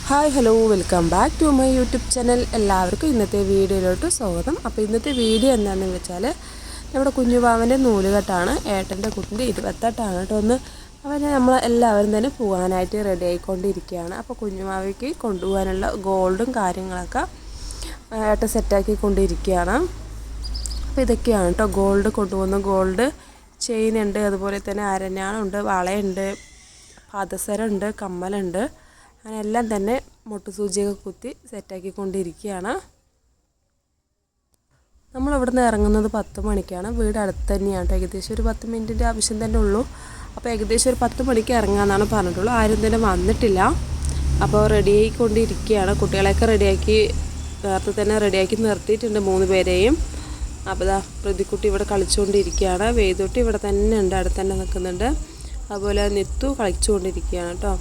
Hi hello welcome back to my YouTube channel. എല്ലാവർക്കും ഇന്നത്തെ വീഡിയോയിലോട്ട് സ്വാഗതം. അപ്പോൾ ഇന്നത്തെ വീഡിയോ എന്താണെന്ന് വെച്ചാൽ നമ്മുടെ കുഞ്ഞുവാവൻ്റെ നൂലുകെട്ടാണ്. ഏട്ടൻ്റെ കുട്ടിൻ്റെ 28 കേട്ടോ. അവനെ നമ്മൾ എല്ലാവരും തന്നെ പോകാനായിട്ട് റെഡി ആയിക്കൊണ്ടിരിക്കുകയാണ്. അപ്പോൾ കുഞ്ഞുവാവയ്ക്ക് കൊണ്ടുപോകാനുള്ള ഗോൾഡും കാര്യങ്ങളൊക്കെ ഏട്ടൻ സെറ്റാക്കിക്കൊണ്ടിരിക്കുകയാണ്. അപ്പോൾ ഇതൊക്കെയാണ് കേട്ടോ ഗോൾഡ് കൊണ്ടുപോകുന്ന ഗോൾഡ് ചെയിൻ ഉണ്ട്, അതുപോലെ തന്നെ അരഞ്ഞാണുണ്ട്, വളയുണ്ട്, പാദസരമുണ്ട്, കമ്മലുണ്ട്, അങ്ങനെ എല്ലാം തന്നെ മുട്ടുസൂചിയൊക്കെ കുത്തി സെറ്റാക്കിക്കൊണ്ടിരിക്കുകയാണ്. നമ്മളിവിടെ നിന്ന് ഇറങ്ങുന്നത് 10 മണിക്കാണ്. വീട് അടുത്ത് തന്നെയാണ്, ഏകദേശം ഒരു 10 മിനിറ്റിൻ്റെ ആവശ്യം തന്നെ ഉള്ളൂ. അപ്പോൾ ഏകദേശം ഒരു 10 മണിക്ക് ഇറങ്ങാമെന്നാണ് പറഞ്ഞിട്ടുള്ളൂ. ആരും തന്നെ വന്നിട്ടില്ല. അപ്പോൾ റെഡി ആയിക്കൊണ്ടിരിക്കുകയാണ്. കുട്ടികളെയൊക്കെ നേരത്തെ തന്നെ റെഡിയാക്കി നിർത്തിയിട്ടുണ്ട് 3 പേരെയും. അപ്പോൾ ഇതാ പ്രതിക്കുട്ടി ഇവിടെ കളിച്ചുകൊണ്ടിരിക്കുകയാണ്. വേദുട്ടി ഇവിടെ തന്നെ ഉണ്ട്, അടുത്ത് തന്നെ നിൽക്കുന്നുണ്ട്. അതുപോലെ നിത്തു കളിച്ചുകൊണ്ടിരിക്കുകയാണ് കേട്ടോ.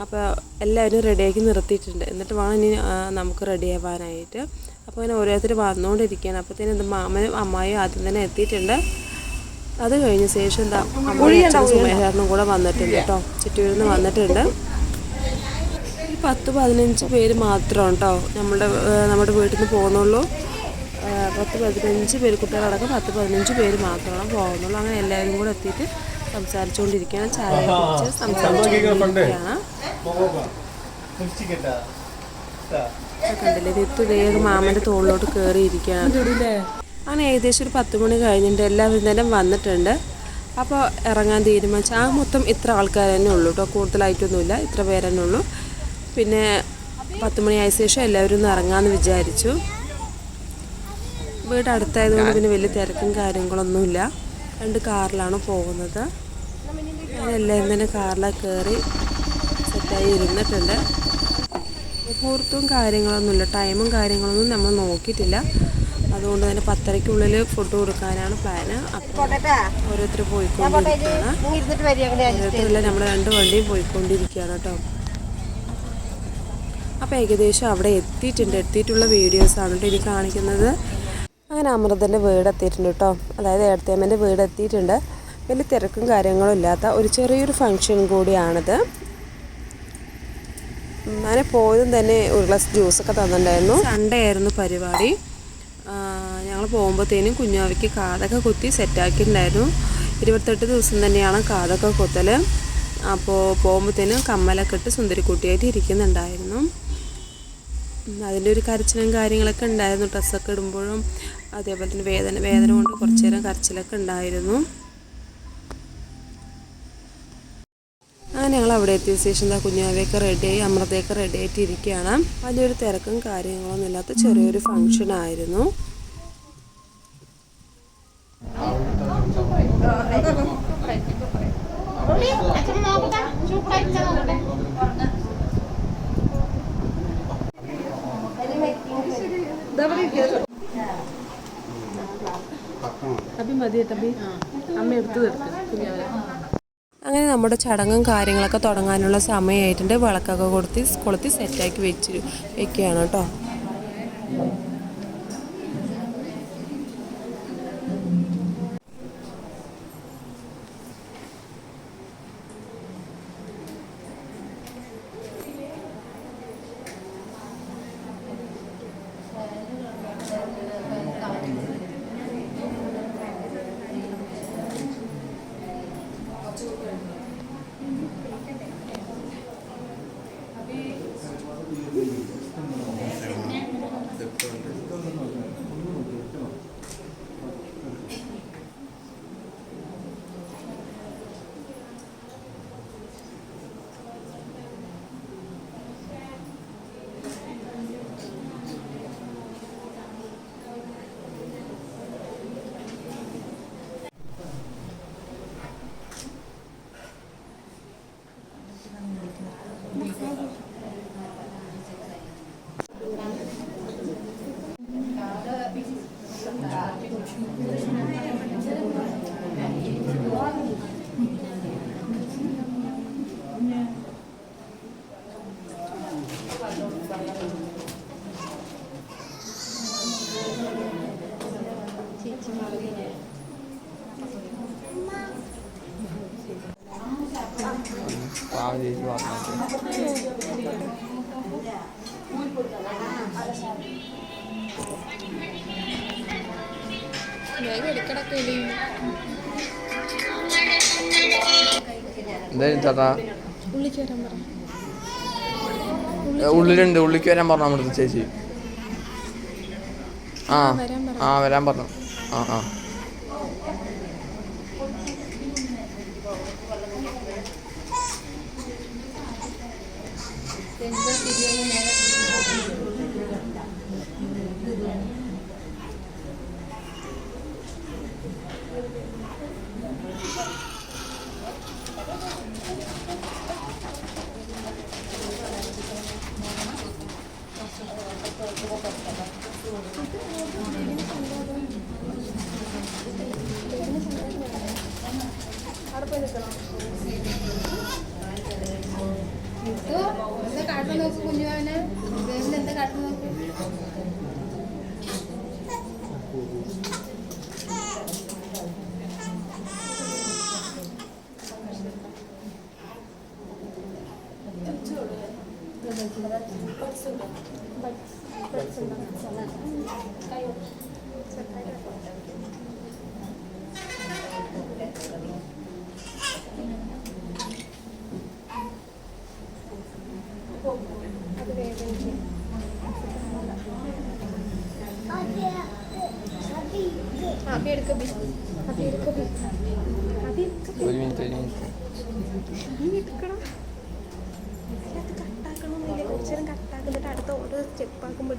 അപ്പോൾ എല്ലാവരും റെഡിയാക്കി നിർത്തിയിട്ടുണ്ട്. എന്നിട്ട് വേണം ഇനി നമുക്ക് റെഡി ആവാനായിട്ട്. അപ്പോൾ അങ്ങനെ ഓരോരുത്തർ വന്നുകൊണ്ടിരിക്കുകയാണ്. അപ്പോഴത്തേനും മാമനും അമ്മായിയും ആദ്യം തന്നെ എത്തിയിട്ടുണ്ട്. അത് കഴിഞ്ഞ ശേഷം എന്താ അമ്മയും സുമേഷനും കൂടെ വന്നിട്ടുണ്ട് കേട്ടോ. ചുറ്റൂരിൽ നിന്ന് വന്നിട്ടുണ്ട്. 10-15 പേര് മാത്രമാണ് കേട്ടോ നമ്മുടെ വീട്ടിൽ നിന്ന് പോകുന്നുള്ളൂ. 10-15 പേര്, കുട്ടികളടക്കം 10-15 പേര് മാത്രമാണ് പോകുന്നുള്ളൂ. അങ്ങനെ എല്ലാവരും കൂടെ എത്തിയിട്ട് സംസാരിച്ചുകൊണ്ടിരിക്കുകയാണ്. ചായ കുടിച്ച് സംസാരിച്ചുകൊണ്ടിരിക്കുകയാണ്. കണ്ടില്ലേ, നിത്തു വേഗം മാമൻ്റെ തോളിലോട്ട് കയറിയിരിക്കുകയാണ്. അങ്ങനെ ഏകദേശം ഒരു 10 മണി കഴിഞ്ഞിട്ട് എല്ലാവരും തന്നെ വന്നിട്ടുണ്ട്. അപ്പോൾ ഇറങ്ങാൻ തീരുമാനിച്ചു. മൊത്തം ഇത്ര ആൾക്കാർ തന്നെ ഉള്ളൂ കേട്ടോ, കൂടുതലായിട്ടൊന്നുമില്ല, ഇത്ര പേര് തന്നെ ഉള്ളൂ. പിന്നെ 10 മണിയായ ശേഷം എല്ലാവരും ഒന്ന് ഇറങ്ങാമെന്ന് വിചാരിച്ചു. വീട് അടുത്തായതുകൊണ്ട് പിന്നെ വലിയ തിരക്കും കാര്യങ്ങളൊന്നുമില്ല. 2 കാറിലാണ് പോകുന്നത്. എല്ലാവരും തന്നെ കാറിലാണ് കയറി സെറ്റായി ഇരുന്നിട്ടുണ്ട്. മുഹൂർത്തവും കാര്യങ്ങളൊന്നുമില്ല, ടൈമും കാര്യങ്ങളൊന്നും നമ്മൾ നോക്കിയിട്ടില്ല. അതുകൊണ്ട് തന്നെ 10:30-ക്കുള്ളിൽ ഫുഡ് കൊടുക്കാനാണ് പ്ലാന്. അപ്പോൾ ഓരോരുത്തർ പോയിക്കൊണ്ടിരിക്കുകയാണ്. ഓരോരുത്തരെല്ലാം നമ്മൾ 2 വണ്ടിയും പോയിക്കൊണ്ടിരിക്കുകയാണ് കേട്ടോ. അപ്പോൾ ഏകദേശം അവിടെ എത്തിയിട്ടുള്ള വീഡിയോസാണ് കേട്ടോ ഇനി കാണിക്കുന്നത്. അങ്ങനെ അമൃതൻ്റെ വീട് എത്തിയിട്ടുണ്ട് കേട്ടോ, അതായത് ഏടത്തിയമ്മൻ്റെ വീട് എത്തിയിട്ടുണ്ട്. വലിയ തിരക്കും കാര്യങ്ങളും ഇല്ലാത്ത ഒരു ചെറിയൊരു ഫങ്ഷൻ കൂടിയാണിത്. അങ്ങനെ പോയതും തന്നെ ഒരു ഗ്ലാസ് ജ്യൂസൊക്കെ തന്നിട്ടുണ്ടായിരുന്നു. സൺഡേ ആയിരുന്നു പരിപാടി. ഞങ്ങൾ പോകുമ്പോഴത്തേനും കുഞ്ഞാവയ്ക്ക് കാതൊക്കെ കുത്തി സെറ്റാക്കിയിട്ടുണ്ടായിരുന്നു. 28 ദിവസം തന്നെയാണ് കാതൊക്കെ കുത്തൽ. അപ്പോൾ പോകുമ്പോഴത്തേനും കമ്മലൊക്കെ ഇട്ട് സുന്ദരിക്കുട്ടിയായിട്ട് ഇരിക്കുന്നുണ്ടായിരുന്നു. അതിൻ്റെ ഒരു കരച്ചിലും കാര്യങ്ങളൊക്കെ ഉണ്ടായിരുന്നു. ഡ്രസ്സൊക്കെ ഇടുമ്പോഴും അതേപോലെ തന്നെ വേദന കൊണ്ട് കുറച്ച് നേരം കരച്ചിലൊക്കെ ഉണ്ടായിരുന്നു. അങ്ങനെ ഞങ്ങൾ അവിടെ എത്തിയ ശേഷം കുഞ്ഞാവയൊക്കെ റെഡിയായി, അമൃതയൊക്കെ റെഡി ആയിട്ട് ഇരിക്കുകയാണ്. വലിയൊരു തിരക്കും കാര്യങ്ങളൊന്നും ഇല്ലാത്ത ചെറിയൊരു ഫങ്ഷൻ ആയിരുന്നു. അങ്ങനെ നമ്മുടെ ചടങ്ങും കാര്യങ്ങളൊക്കെ തുടങ്ങാനുള്ള സമയമായിട്ടുണ്ട്. വിളക്കൊക്കെ കൊളുത്തി സെറ്റാക്കി വെക്കുകയാണ് കേട്ടോ. എന്തായാലും ചേട്ടാ ഉള്ളിലുണ്ട്, ഉള്ളിക്ക് വരാൻ പറഞ്ഞു നമ്മുടെ ചേച്ചി. വരാൻ പറഞ്ഞു. ആ എന്താ കാട്ടു നോക്ക് കുഞ്ഞുവാനെ, എന്താ കാട്ടു നോക്ക്. ഒരു മിനിറ്റ് കട്ടാക്കണമെന്നില്ല, കുറച്ചു നേരം കട്ടാക്കുന്നിട്ട് അടുത്ത ഓരോ സ്റ്റെപ്പ് ആക്കുമ്പോൾ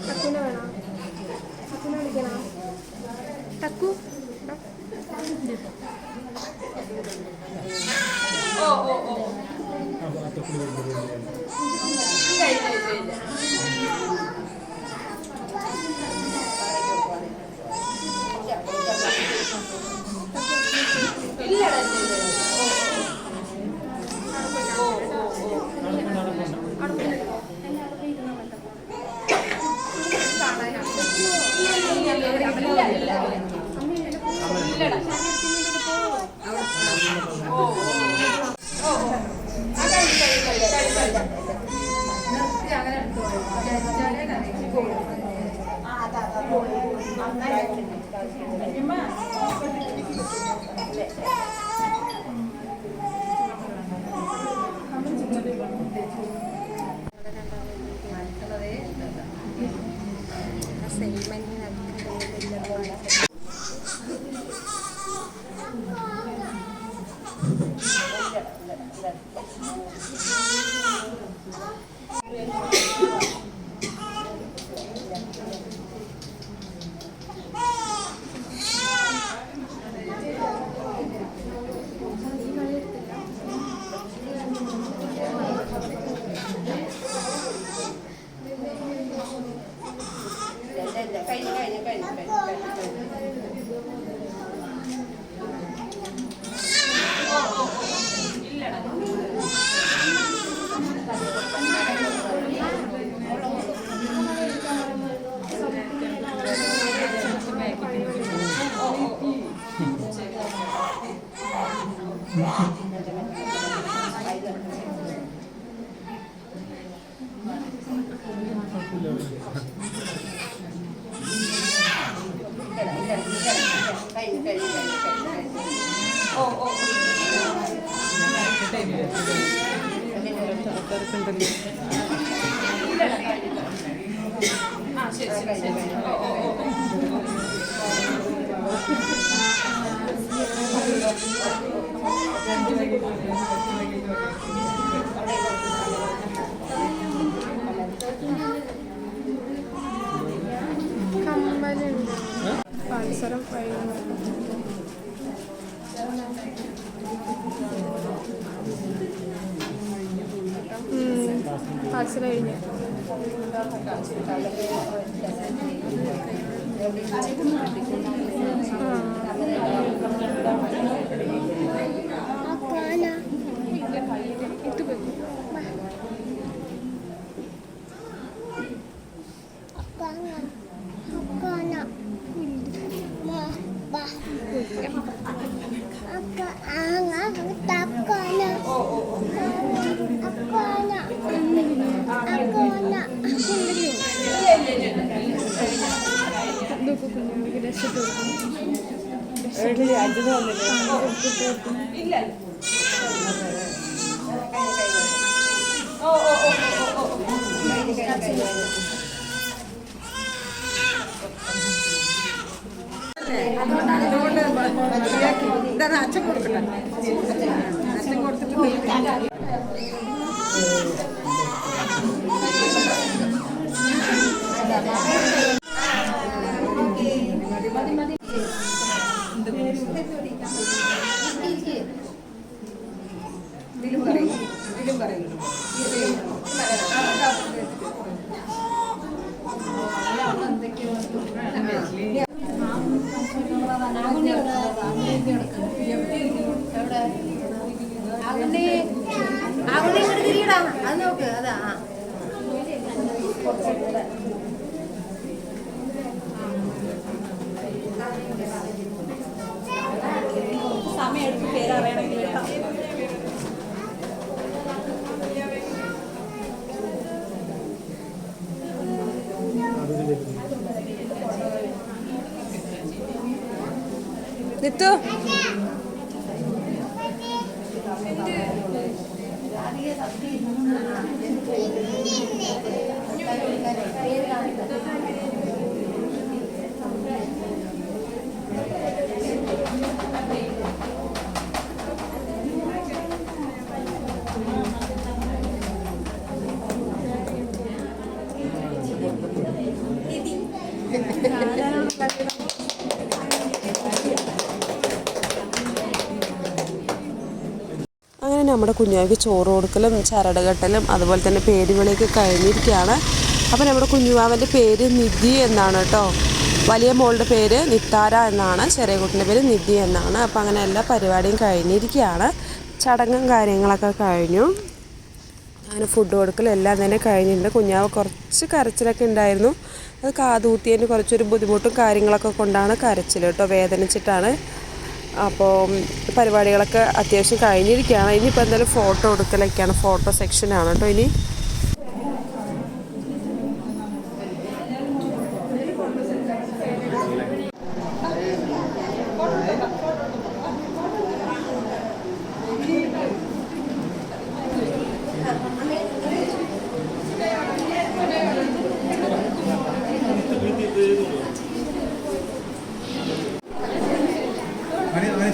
ടക്കുനെ വേണം, ടക്കുനെ വിളിക്കണം. ടക്കു കമ്മലുണ്ട് പൾസറും പൾസർ കഴിഞ്ഞു. അച്ഛൻ കൊടുക്കട്ടെ, അച്ഛൻ കൊടുത്തിട്ട് അത് നോക്ക്. അതാ സമയം എടുത്ത് പേരറിയണമെങ്കിൽ നിത്തു അങ്ങനെ നമ്മുടെ കുഞ്ഞുവാവയ്ക്ക് ചോറ് കൊടുക്കലും ചരട് കെട്ടലും അതുപോലെ തന്നെ പേര് വിളിയൊക്കെ കഴിഞ്ഞിരിക്കുകയാണ്. അപ്പോൾ നമ്മുടെ കുഞ്ഞുവാവൻ്റെ പേര് നിധി എന്നാണ് കേട്ടോ. വലിയ മോളുടെ പേര് നിത്താര എന്നാണ്, ചെറിയ കുട്ടിൻ്റെ പേര് നിധി എന്നാണ്. അപ്പോൾ അങ്ങനെ എല്ലാ പരിപാടിയും കഴിഞ്ഞിരിക്കുകയാണ്. ചടങ്ങും കാര്യങ്ങളൊക്കെ കഴിഞ്ഞു. അങ്ങനെ ഫുഡ് കൊടുക്കലും എല്ലാം തന്നെ കഴിഞ്ഞിട്ടുണ്ട്. കുഞ്ഞാവ് കുറച്ച് കരച്ചിലൊക്കെ ഉണ്ടായിരുന്നു. അത് കാതൂത്തിയതിന് കുറച്ചൊരു ബുദ്ധിമുട്ടും കാര്യങ്ങളൊക്കെ കൊണ്ടാണ് കരച്ചിൽ കേട്ടോ, വേദനിച്ചിട്ടാണ്. അപ്പോൾ പരിപാടികളൊക്കെ അത്യാവശ്യം കഴിഞ്ഞിരിക്കുകയാണ്. ഇനിയിപ്പോൾ എന്തായാലും ഫോട്ടോ എടുക്കലൊക്കെയാണ്, ഫോട്ടോ സെക്ഷനാണ് കേട്ടോ ഇനി.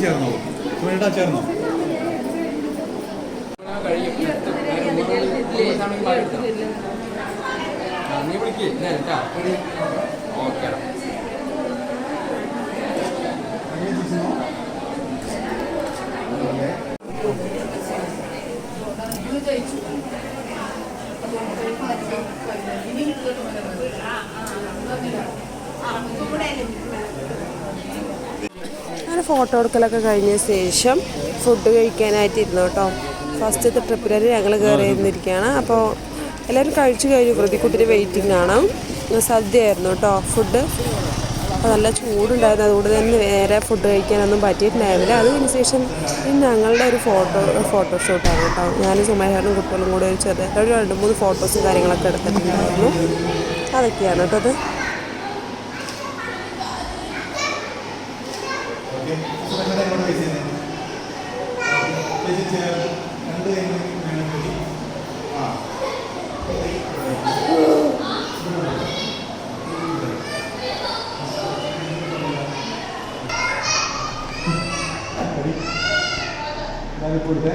ചേർന്നോ ചേർന്നോ നീ വിളിക്കേ ഓക്കെ. അങ്ങനെ ഫോട്ടോ എടുക്കലൊക്കെ കഴിഞ്ഞ ശേഷം ഫുഡ് കഴിക്കാനായിട്ട് ഇരുന്നു കേട്ടോ. ഫസ്റ്റത്തെ ട്രിപ്പിൽ ഞങ്ങൾ കയറി ഇരുന്നിരിക്കുകയാണ്. അപ്പോൾ എല്ലാവരും കഴിച്ചു കഴിഞ്ഞു. പ്രതിക്കുട്ടിന് വെയിറ്റിംഗ് ആണ്. സദ്യയായിരുന്നു കേട്ടോ ഫുഡ്. അപ്പോൾ നല്ല ചൂടുണ്ടായിരുന്നു, അതുകൊണ്ട് തന്നെ വേറെ ഫുഡ് കഴിക്കാനൊന്നും പറ്റിയിട്ടുണ്ടായിരുന്നില്ല. അതിന് ശേഷം ഞങ്ങളുടെ ഒരു ഫോട്ടോഷൂട്ടാണ് കേട്ടോ. ഞാനും സുമേഷനും കുട്ടികളും കൂടെ ഒരു ചെറിയ ഒരു 2-3 ഫോട്ടോസും കാര്യങ്ങളൊക്കെ എടുത്തിട്ടുണ്ടായിരുന്നു. അതൊക്കെയാണ് കേട്ടോ അത്. രണ്ട് ഇപ്പോഴത്തെ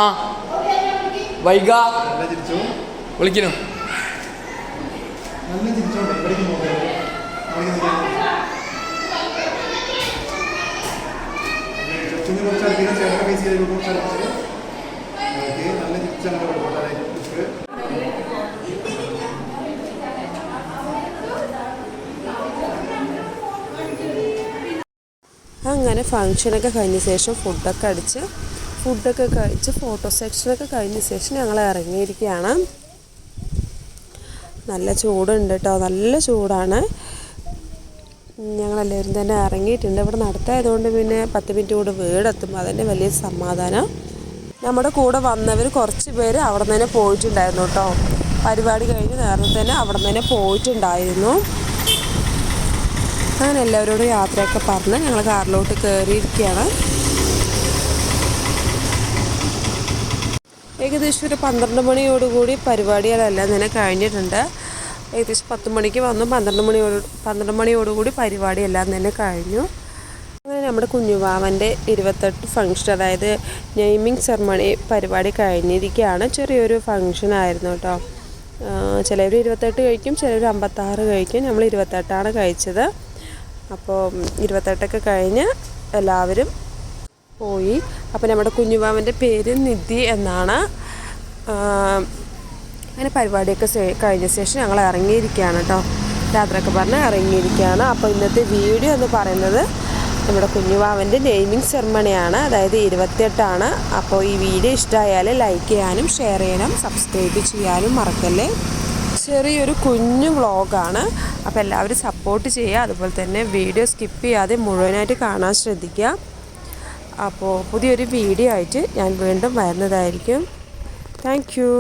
ആ വൈക നല്ല ചിരിച്ചു വിളിക്കുന്നു. നല്ല ചിരിച്ചോണ്ട് ഇവിടേക്ക് നോക്കാം. കുറച്ച് അടുപ്പിക്കാൻ ചേട്ടൻ്റെ പൈസ കുറച്ച് അടുപ്പിച്ച് ഓക്കെ നല്ല ചിരിച്ചാണ് കൊടുക്കുന്നത്. അങ്ങനെ ഫങ്ഷനൊക്കെ കഴിഞ്ഞ ശേഷം ഫുഡൊക്കെ കഴിച്ച് ഫോട്ടോ സെക്ഷനൊക്കെ കഴിഞ്ഞ ശേഷം ഞങ്ങൾ ഇറങ്ങിയിരിക്കുകയാണ്. നല്ല ചൂടുണ്ട് കേട്ടോ, നല്ല ചൂടാണ്. ഞങ്ങളെല്ലാവരും തന്നെ ഇറങ്ങിയിട്ടുണ്ട്. ഇവിടെ നടത്തായതുകൊണ്ട് പിന്നെ 10 മിനിറ്റ് കൂടെ വീടെത്തുമ്പോൾ അതന്നെ വലിയ സമാധാനം. നമ്മുടെ കൂടെ വന്നവർ കുറച്ച് പേര് അവിടെ നിന്ന് തന്നെ പോയിട്ടുണ്ടായിരുന്നു കേട്ടോ. പരിപാടി കഴിഞ്ഞ് നേരത്തെ തന്നെ അവിടെ നിന്ന് തന്നെ പോയിട്ടുണ്ടായിരുന്നു. അങ്ങനെ എല്ലാവരോടും യാത്രയൊക്കെ പറഞ്ഞ് ഞങ്ങൾ കാറിലോട്ട് കയറിയിരിക്കുകയാണ്. ഏകദേശം ഒരു 12 മണിയോടുകൂടി പരിപാടികളെല്ലാം തന്നെ കഴിഞ്ഞിട്ടുണ്ട്. ഏകദേശം 10 മണിക്ക് വന്നു, 12 മണിയോടുകൂടി പരിപാടിയെല്ലാം തന്നെ കഴിഞ്ഞു. അങ്ങനെ നമ്മുടെ കുഞ്ഞുവാവൻ്റെ 28 ഫംഗ്ഷൻ, അതായത് നെയിമിങ് സെറമണി പരിപാടി കഴിഞ്ഞിരിക്കുകയാണ്. ചെറിയൊരു ഫംഗ്ഷനായിരുന്നു കേട്ടോ. ചിലവർ 28 കഴിക്കും, ചിലവർ 56 കഴിക്കും. നമ്മൾ 28ആണ് കഴിച്ചത്. അപ്പോൾ 28ഒക്കെ കഴിഞ്ഞ് എല്ലാവരും പോയി. അപ്പോൾ നമ്മുടെ കുഞ്ഞുവാവൻ്റെ പേര് നിധി എന്നാണ്. അങ്ങനെ പരിപാടിയൊക്കെ കഴിഞ്ഞ ശേഷം ഞങ്ങൾ ഇറങ്ങിയിരിക്കുകയാണ് കേട്ടോ. യാത്രയൊക്കെ പറഞ്ഞ് ഇറങ്ങിയിരിക്കുകയാണ്. അപ്പോൾ ഇന്നത്തെ വീഡിയോ എന്ന് പറയുന്നത് നമ്മുടെ കുഞ്ഞുവാവൻ്റെ നെയിമിങ് സെറമണിയാണ്, അതായത് 28ആണ്. അപ്പോൾ ഈ വീഡിയോ ഇഷ്ടമായാൽ ലൈക്ക് ചെയ്യാനും ഷെയർ ചെയ്യണം, സബ്സ്ക്രൈബ് ചെയ്യാനും മറക്കല്ലേ. ചെറിയൊരു കുഞ്ഞു വ്ളോഗാണ്. അപ്പോൾ എല്ലാവരും സപ്പോർട്ട് ചെയ്യുക. അതുപോലെ തന്നെ വീഡിയോ സ്കിപ്പ് ചെയ്യാതെ മുഴുവനായിട്ട് കാണാൻ ശ്രദ്ധിക്കുക. അപ്പോൾ പുതിയൊരു വീഡിയോ ആയിട്ട് ഞാൻ വീണ്ടും വരുന്നതായിരിക്കും. Thank you.